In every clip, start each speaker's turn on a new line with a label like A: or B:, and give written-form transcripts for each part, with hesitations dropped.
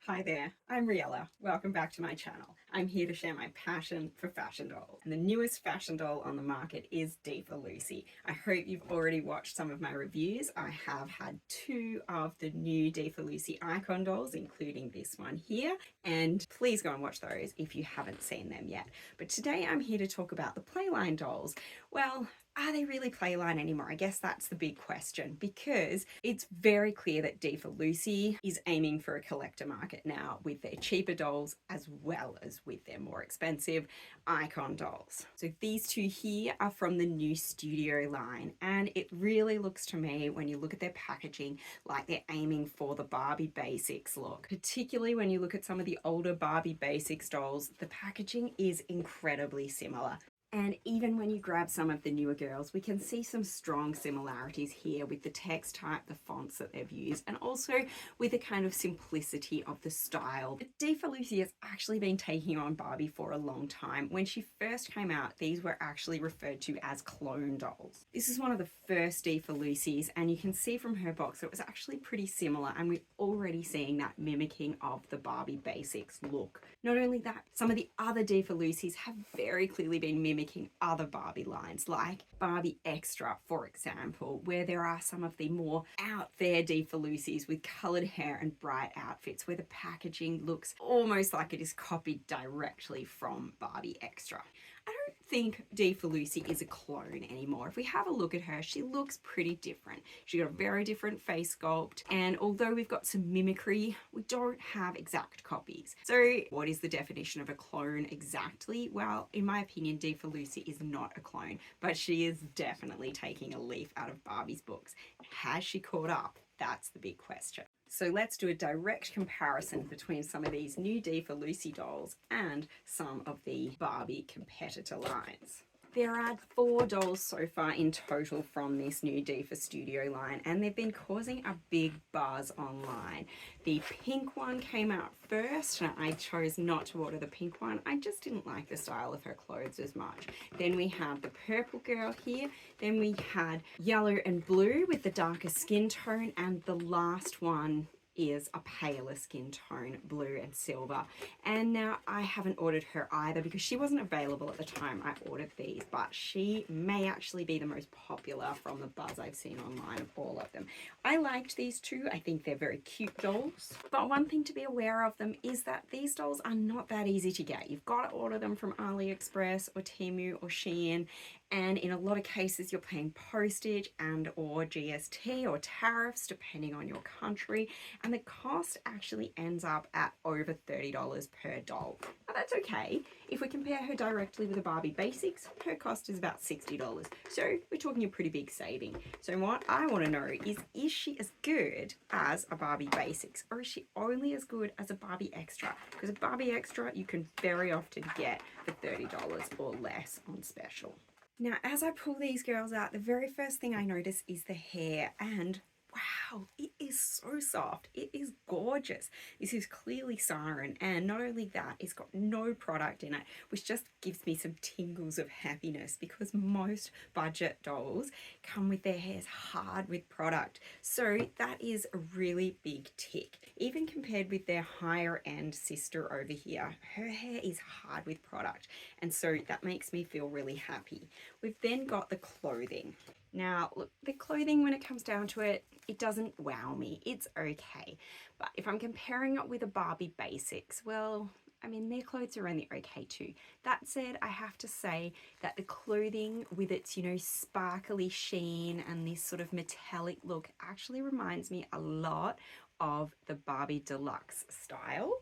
A: Hi there, I'm Riella. Welcome back to my channel. I'm here to share my passion for fashion dolls. And the newest fashion doll on the market is Defa Lucy. I hope you've already watched some of my reviews. I have had two of the new Defa Lucy icon dolls, including this one here. And please go and watch those if you haven't seen them yet. But today I'm here to talk about the Playline dolls. Well, are they really Playline anymore? I guess that's the big question, because it's very clear that Defa Lucy is aiming for a collector market now with their cheaper dolls as well as with their more expensive icon dolls. So these two here are from the new studio line, and it really looks to me, when you look at their packaging, like they're aiming for the Barbie Basics look. Particularly when you look at some of the older Barbie Basics dolls, the packaging is incredibly similar. And even when you grab some of the newer girls, we can see some strong similarities here with the text type, the fonts that they've used, and also with the kind of simplicity of the style. Defa Lucy has actually been taking on Barbie for a long time. When she first came out, these were actually referred to as clone dolls. This is one of the first Defa Lucys, and you can see from her box it was actually pretty similar, and we're already seeing that mimicking of the Barbie Basics look. Not only that, some of the other Defa Lucys have very clearly been mimicking other Barbie lines, like Barbie Extra, for example, where there are some of the more out there Defa Lucys with coloured hair and bright outfits, where the packaging looks almost like it is copied directly from Barbie Extra. I don't think Defa Lucy is a clone anymore. If we have a look at her, she looks pretty different. She's got a very different face sculpt, and although we've got some mimicry, we don't have exact copies. So what is the definition of a clone exactly? Well, in my opinion, Defa Lucy is not a clone, but she is definitely taking a leaf out of Barbie's books. Has she caught up? That's the big question. So let's do a direct comparison between some of these new Defa Lucy dolls and some of the Barbie competitor lines. There are 4 dolls so far in total from this new Defa Studio line, and they've been causing a big buzz online. The pink one came out first, and I chose not to order the pink one. I just didn't like the style of her clothes as much. Then we have the purple girl here. Then we had yellow and blue with the darker skin tone, and the last one is a paler skin tone, blue and silver. And now I haven't ordered her either because she wasn't available at the time I ordered these, but she may actually be the most popular from the buzz I've seen online of all of them. I liked these two. I think they're very cute dolls. But one thing to be aware of them is that these dolls are not that easy to get. You've got to order them from AliExpress or Temu or Shein, and in a lot of cases you're paying postage and or GST or tariffs depending on your country, and the cost actually ends up at over $30 per doll. Now that's okay. If we compare her directly with a Barbie Basics, her cost is about $60. So we're talking a pretty big saving. So what I want to know is she as good as a Barbie Basics, or is she only as good as a Barbie Extra? Because a Barbie Extra you can very often get for $30 or less on special. Now, as I pull these girls out, the very first thing I notice is the hair, and wow, it is so soft. It is gorgeous. This is clearly sarin, and not only that, it's got no product in it, which just gives me some tingles of happiness, because most budget dolls come with their hairs hard with product. So that is a really big tick. Even compared with their higher end sister over here, her hair is hard with product, and so that makes me feel really happy. We've then got the clothing. Now, look, the clothing, when it comes down to it, it doesn't wow me. It's okay. But if I'm comparing it with a Barbie Basics, well, I mean, their clothes are only okay too. That said, I have to say that the clothing with its, sparkly sheen and this sort of metallic look actually reminds me a lot of the Barbie Deluxe Style.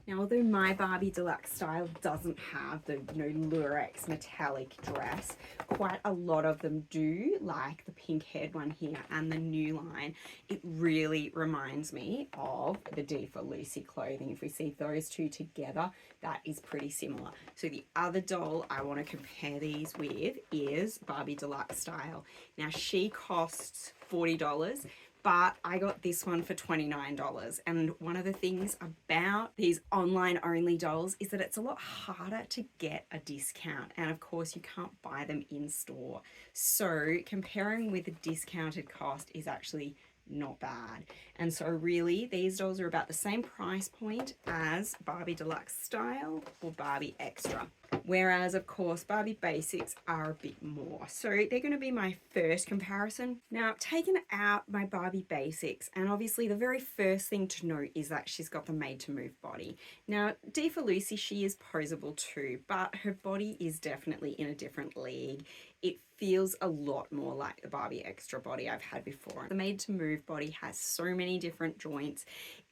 A: Now, although my Barbie Deluxe Style doesn't have the, lurex metallic dress, quite a lot of them do, like the pink haired one here and the new line. It really reminds me of the Defa Lucy clothing. If we see those two together, that is pretty similar. So the other doll I want to compare these with is Barbie Deluxe Style. Now, she costs $40. But I got this one for $29. And one of the things about these online only dolls is that it's a lot harder to get a discount. And of course you can't buy them in store. So comparing with a discounted cost is actually not bad. And so really these dolls are about the same price point as Barbie Deluxe Style or Barbie Extra. Whereas of course Barbie Basics are a bit more. So they're going to be my first comparison. Now I've taken out my Barbie Basics, and obviously the very first thing to note is that she's got the made to move body. Now Defa Lucy, she is posable too, but her body is definitely in a different league. It feels a lot more like the Barbie Extra body I've had before. The made to move body has so many different joints.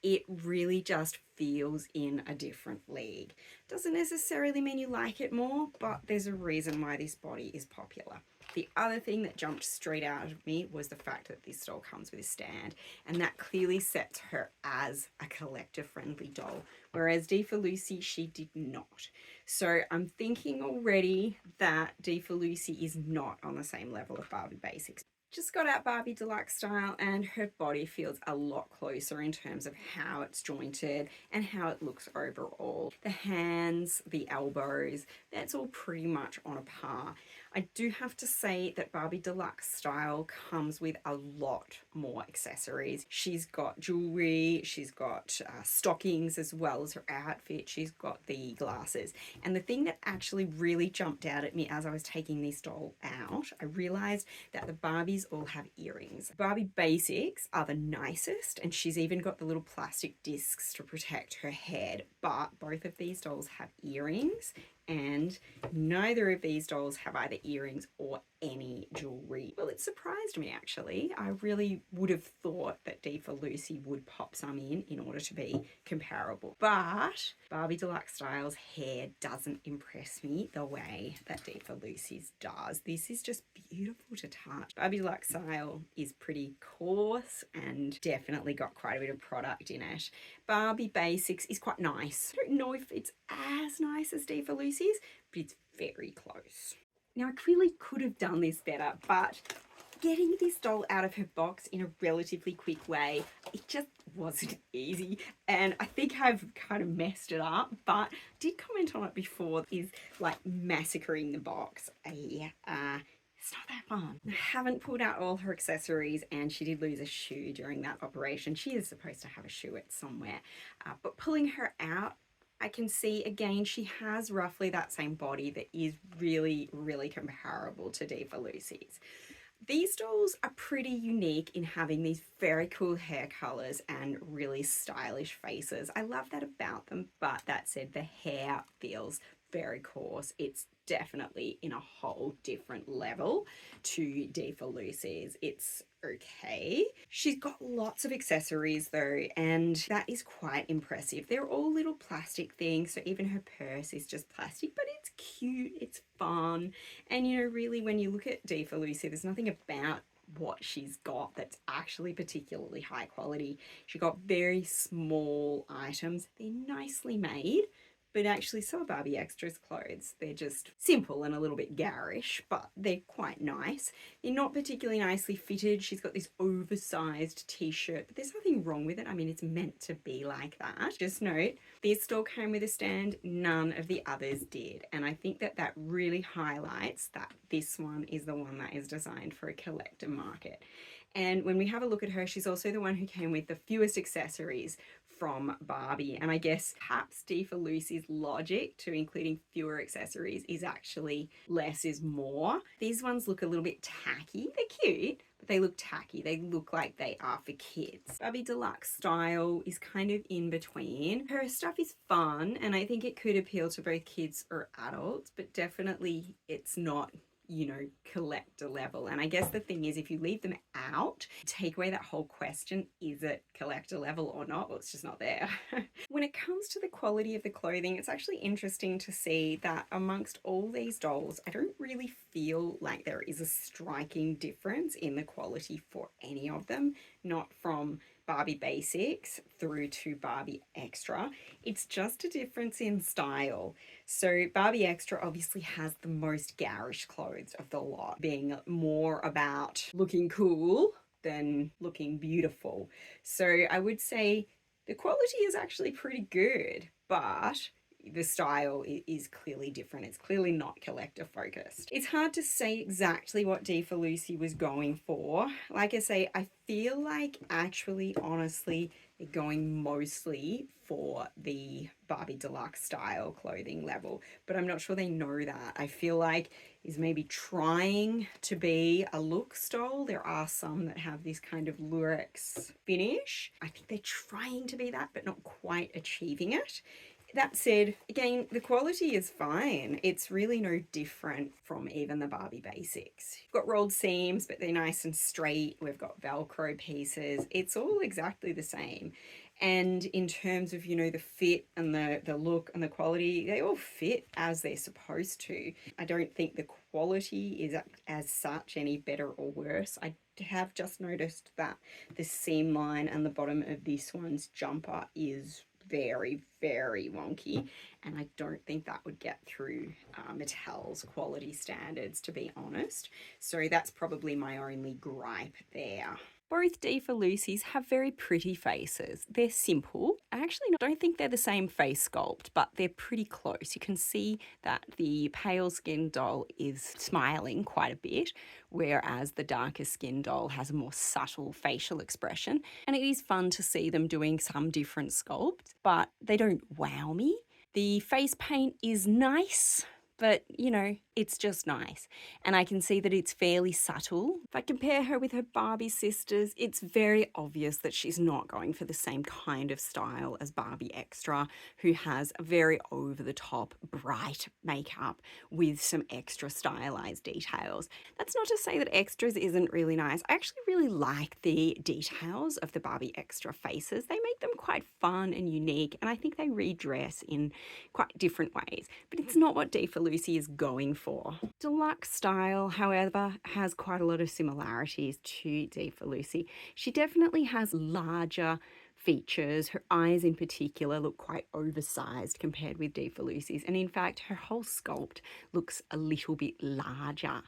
A: It really just feels in a different league. Doesn't necessarily mean you like it more, but there's a reason why this body is popular. The other thing that jumped straight out of me was the fact that this doll comes with a stand, and that clearly sets her as a collector-friendly doll, whereas Defa Lucy, she did not. So I'm thinking already that Defa Lucy is not on the same level of Barbie Basics. Just got out Barbie Deluxe Style, and her body feels a lot closer in terms of how it's jointed and how it looks overall. The hands, the elbows, that's all pretty much on a par. I do have to say that Barbie Deluxe Style comes with a lot more accessories. She's got jewelry, she's got stockings as well as her outfit, she's got the glasses. And the thing that actually really jumped out at me as I was taking this doll out, I realized that the Barbies all have earrings. Barbie Basics are the nicest, and she's even got the little plastic discs to protect her head, but both of these dolls have earrings, and neither of these dolls have either earrings or any jewelry. Well, it surprised me actually. I really would have thought that Defa Lucy would pop some in order to be comparable. But Barbie Deluxe Style's hair doesn't impress me the way that Defa Lucy's does. This is just beautiful to touch. Barbie Deluxe Style is pretty coarse and definitely got quite a bit of product in it. Barbie Basics is quite nice. I don't know if it's as nice as Defa Lucy's, but it's very close. Now I clearly could have done this better, but getting this doll out of her box in a relatively quick way, it just wasn't easy, and I think I've kind of messed it up, but I did comment on it before, is like massacring the box. It's not that fun. I haven't pulled out all her accessories, and she did lose a shoe during that operation. She is supposed to have a shoe at somewhere, but pulling her out, I can see again she has roughly that same body that is really, really comparable to Defa Lucy's. These dolls are pretty unique in having these very cool hair colors and really stylish faces. I love that about them, but that said, the hair feels very coarse. It's definitely in a whole different level to Defa Lucy's. It's okay. She's got lots of accessories though, and that is quite impressive. They're all little plastic things, so even her purse is just plastic, but it's cute, it's fun, and you know, really when you look at Defa Lucy, there's nothing about what she's got that's actually particularly high quality. She got very small items. They're nicely made, but actually so are Barbie Extra's clothes. They're just simple and a little bit garish, but they're quite nice. They're not particularly nicely fitted. She's got this oversized t-shirt, but there's nothing wrong with it. I mean, it's meant to be like that. Just note, this doll came with a stand, none of the others did. And I think that that really highlights that this one is the one that is designed for a collector market. And when we have a look at her, she's also the one who came with the fewest accessories from Barbie, and I guess perhaps Defa Lucy's logic to including fewer accessories is actually less is more. These ones look a little bit tacky. They're cute, but they look tacky. They look like they are for kids. Barbie Deluxe Style is kind of in between. Her stuff is fun, and I think it could appeal to both kids or adults, but definitely it's not, you know, collector level. And I guess the thing is, if you leave them out, take away that whole question, is it collector level or not? Well, it's just not there. When it comes to the quality of the clothing, it's actually interesting to see that amongst all these dolls, I don't really feel like there is a striking difference in the quality for any of them, not from Barbie Basics through to Barbie Extra. It's just a difference in style. So Barbie Extra obviously has the most garish clothes of the lot, being more about looking cool than looking beautiful. So I would say the quality is actually pretty good, but the style is clearly different. It's clearly not collector focused. It's hard to say exactly what Defa Lucy was going for. Like I say, I feel like actually, honestly, they're going mostly for the Barbie Deluxe Style clothing level, but I'm not sure they know that. I feel like is maybe trying to be a look style. There are some that have this kind of lurex finish. I think they're trying to be that, but not quite achieving it. That said, again, the quality is fine. It's really no different from even the Barbie Basics. You've got rolled seams, but they're nice and straight. We've got Velcro pieces. It's all exactly the same. And in terms of, you know, the fit and the look and the quality, they all fit as they're supposed to. I don't think the quality is as such any better or worse. I have just noticed that the seam line and the bottom of this one's jumper is very, very wonky, and I don't think that would get through Mattel's quality standards, to be honest. So that's probably my only gripe there. Both Defa Lucy's have very pretty faces. They're simple. I actually don't think they're the same face sculpt, but they're pretty close. You can see that the pale skin doll is smiling quite a bit, whereas the darker skin doll has a more subtle facial expression. And it is fun to see them doing some different sculpts, but they don't wow me. The face paint is nice, but, you know, it's just nice. And I can see that it's fairly subtle. If I compare her with her Barbie sisters, it's very obvious that she's not going for the same kind of style as Barbie Extra, who has a very over-the-top, bright makeup with some extra stylized details. That's not to say that Extras isn't really nice. I actually really like the details of the Barbie Extra faces. They make them quite fun and unique, and I think they redress in quite different ways. But it's not what Defa Lucy is going for. Deluxe Style, however, has quite a lot of similarities to Defa Lucy. She definitely has larger features. Her eyes in particular look quite oversized compared with Defa Lucy's, and in fact her whole sculpt looks a little bit larger.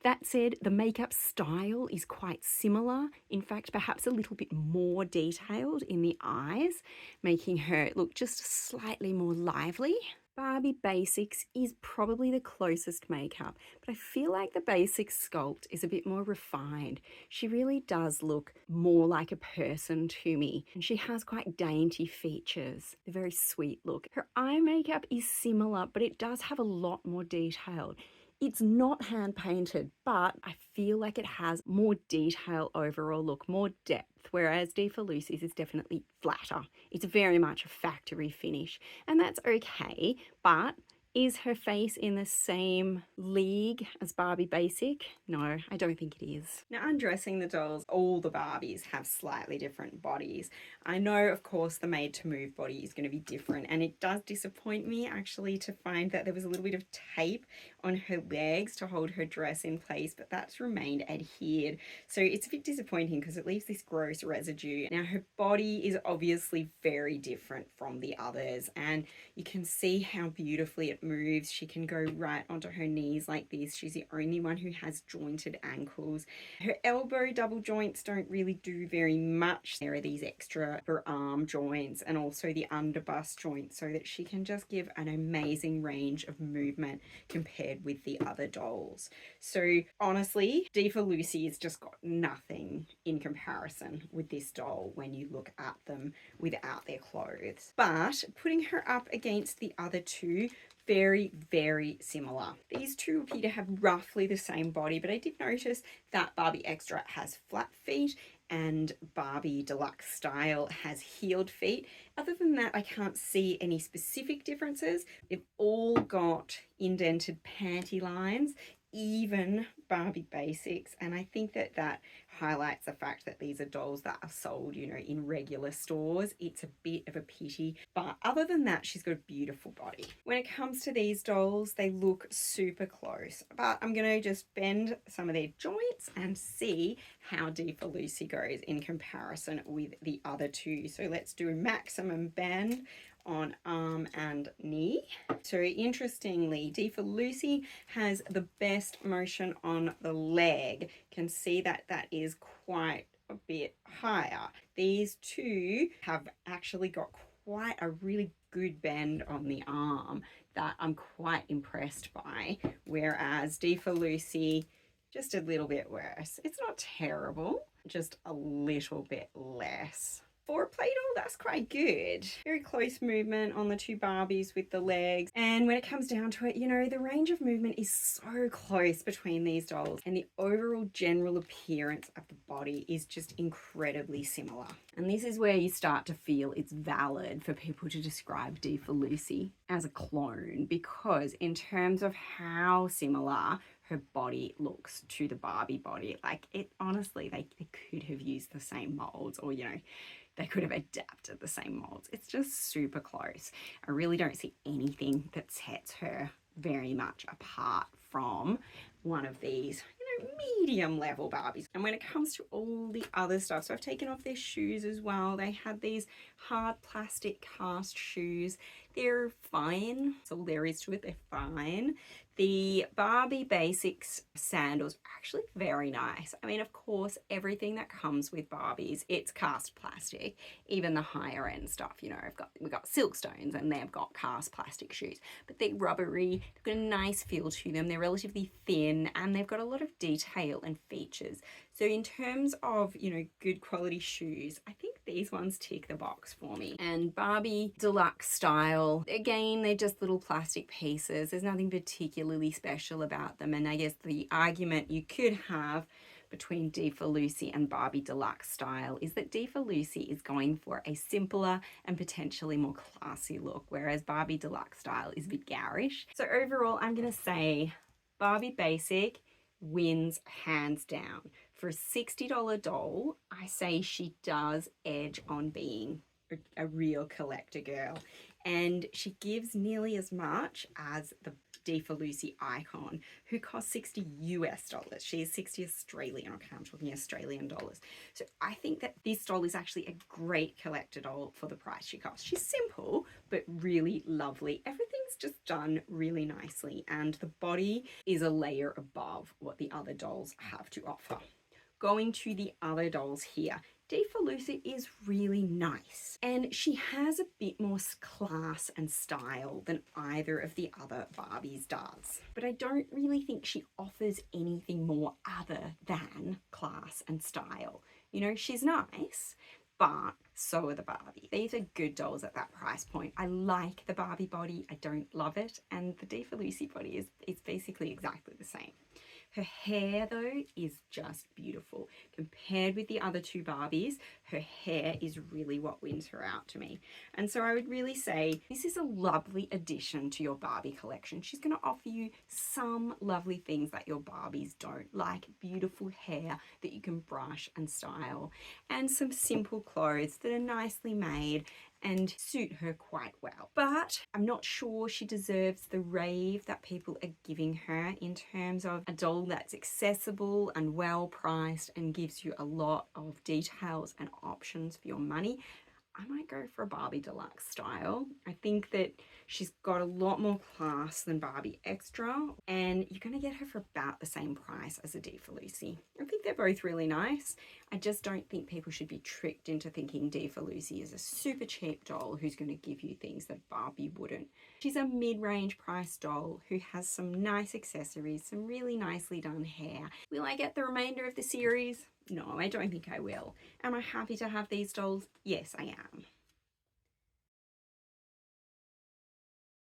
A: That said, the makeup style is quite similar, in fact perhaps a little bit more detailed in the eyes, making her look just slightly more lively. Barbie Basics is probably the closest makeup, but I feel like the Basics sculpt is a bit more refined. She really does look more like a person to me, and she has quite dainty features, a very sweet look. Her eye makeup is similar, but it does have a lot more detail. It's not hand painted, but I feel like it has more detail overall look, more depth, whereas Defa Lucy's is definitely flatter. It's very much a factory finish, and that's okay, but is her face in the same league as Barbie Basic? No, I don't think it is. Now, undressing the dolls, all the Barbies have slightly different bodies. I know, of course, the made-to-move body is going to be different, and it does disappoint me, actually, to find that there was a little bit of tape on her legs to hold her dress in place, but that's remained adhered. So it's a bit disappointing because it leaves this gross residue. Now, her body is obviously very different from the others, and you can see how beautifully it moves. She can go right onto her knees like this. She's the only one who has jointed ankles. Her elbow double joints don't really do very much. There are these extra for arm joints and also the underbust joint, so that she can just give an amazing range of movement compared with the other dolls. So honestly, Defa Lucy has just got nothing in comparison with this doll when you look at them without their clothes. But putting her up against the other two, very, very similar. These two appear to have roughly the same body, but I did notice that Barbie Extra has flat feet and Barbie Deluxe Style has heeled feet. Other than that, I can't see any specific differences. They've all got indented panty lines, even Barbie Basics, and I think that that highlights the fact that these are dolls that are sold, you know, in regular stores. It's a bit of a pity, but other than that, she's got a beautiful body. When it comes to these dolls, they look super close, but I'm gonna just bend some of their joints and see how Defa Lucy goes in comparison with the other two. So let's do a maximum bend on arm and knee. So interestingly, Defa Lucy has the best motion on the leg. Can see that that is quite a bit higher. These two have actually got quite a really good bend on the arm that I'm quite impressed by, whereas Defa Lucy, just a little bit worse. It's not terrible, just a little bit less. For a play doll, that's quite good. Very close movement on the two Barbies with the legs. And when it comes down to it, you know, the range of movement is so close between these dolls, and the overall general appearance of the body is just incredibly similar. And this is where you start to feel it's valid for people to describe Defa Lucy as a clone, because in terms of how similar her body looks to the Barbie body, like, it honestly, they could have used the same molds, or, you know, they could have adapted the same molds. It's just super close. I really don't see anything that sets her very much apart from one of these, you know, medium level Barbies. And when it comes to all the other stuff, so I've taken off their shoes as well. They had these hard plastic cast shoes. They're fine. That's all there is to it. They're fine. The Barbie Basics sandals are actually very nice. I mean, of course, everything that comes with Barbies, it's cast plastic. Even the higher end stuff, you know, we've got Silkstones, and they've got cast plastic shoes, but they're rubbery. They've got a nice feel to them. They're relatively thin, and they've got a lot of detail and features. So in terms of, you know, good quality shoes, I think these ones tick the box for me. And Barbie Deluxe Style, again, they're just little plastic pieces. There's nothing particularly special about them. And I guess the argument you could have between Defa Lucy and Barbie Deluxe Style is that Defa Lucy is going for a simpler and potentially more classy look, whereas Barbie Deluxe Style is a bit garish. So overall, I'm going to say Barbie Basic wins hands down. For a $60 doll, I say she does edge on being a real collector girl, and she gives nearly as much as the Defa Lucy icon, who costs $60 US. She is 60 Australian. Okay, I'm talking Australian dollars. So I think that this doll is actually a great collector doll for the price she costs. She's simple, but really lovely. Everything's just done really nicely, and the body is a layer above what the other dolls have to offer. Going to the other dolls here, Defa Lucy is really nice, and she has a bit more class and style than either of the other Barbies does. But I don't really think she offers anything more other than class and style. You know, she's nice, but so are the Barbie. These are good dolls at that price point. I like the Barbie body, I don't love it, and the Defa Lucy body is basically exactly the same. Her hair, though, is just beautiful. Compared with the other two Barbies, her hair is really what wins her out to me. And so I would really say this is a lovely addition to your Barbie collection. She's going to offer you some lovely things that your Barbies don't, like beautiful hair that you can brush and style, and some simple clothes that are nicely made and suit her quite well. But I'm not sure she deserves the rave that people are giving her in terms of a doll that's accessible and well priced and gives you a lot of details and options for your money. I might go for a Barbie Deluxe Style. I think that she's got a lot more class than Barbie Extra, and you're going to get her for about the same price as a Defa Lucy. I think they're both really nice. I just don't think people should be tricked into thinking Defa Lucy is a super cheap doll who's going to give you things that Barbie wouldn't. She's a mid-range price doll who has some nice accessories, some really nicely done hair. Will I get the remainder of the series? No, I don't think I will. Am I happy to have these dolls? Yes, I am.